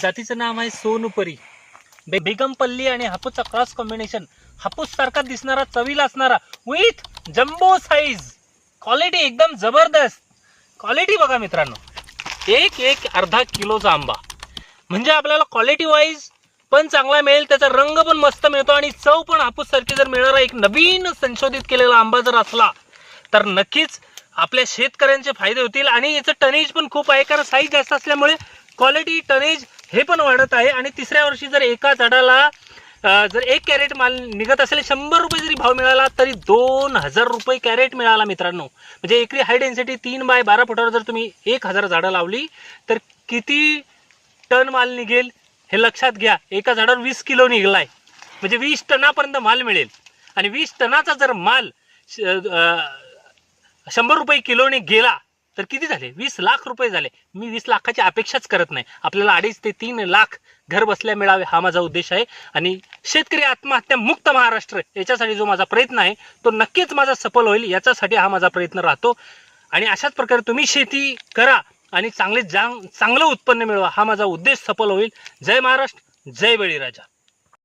जातीचं नाव आहे सोनपरी. बेगमपल्ली आणि हापूसचा cross combination. हापूस सारखा दिसणारा, चवीला असणारा, विथ जम्बो साईज. क्वालिटी एकदम जबरदस्त. क्वालिटी बघा मित्रांनो, एक अर्धा किलोचा आंबा म्हणजे आपल्याला क्वालिटी वाईज पण चांगला मिळेल, त्याचा रंग पण मस्त मिळतो आणि चव पण हापूस सारखी जर मिळणारा एक नवीन संशोधित केलेला आंबा जर असला तर नक्कीच आपल्या शेतकऱ्यांचे फायदे होतील. आणि याचं टनेज पण खूप आहे, कारण साईज जास्त असल्यामुळे क्वालिटी टनेज हे पण वाढत आहे. आणि तिसऱ्या वर्षी जर एका झाडाला जर 1 कॅरेट माल निघत असेल, 100 रुपये जरी भाव मिळाला तरी 2000 रुपये कॅरेट मिळाला मित्रांनो. म्हणजे एकरी हाय डेन्सिटी 3x12 फुटावर जर तुम्ही 1000 झाडं लावली तर किती टन माल निघेल हे लक्षात घ्या. एका झाडावर 20 किलो निघलाय म्हणजे 20 टनापर्यंत माल मिळेल. आणि 20 टनाचा जर माल 100 रुपये किलोने गेला तर किती झाले? 20 लाख रुपये झाले. मी 20 लाखाची अपेक्षाच करत नाही, आपल्याला 2.5 ते 3 लाख घर बसल्या मिळावे हा माझा उद्देश आहे. आणि शेतकरी आत्महत्या मुक्त महाराष्ट्र याच्यासाठी जो माझा प्रयत्न आहे तो नक्कीच माझा सफल होईल, याच्यासाठी हा माझा प्रयत्न राहतो. आणि अशाच प्रकारे तुम्ही शेती करा आणि चांगलं उत्पन्न मिळवा, हा माझा उद्देश सफल होईल. जय महाराष्ट्र, जय बळीराजा.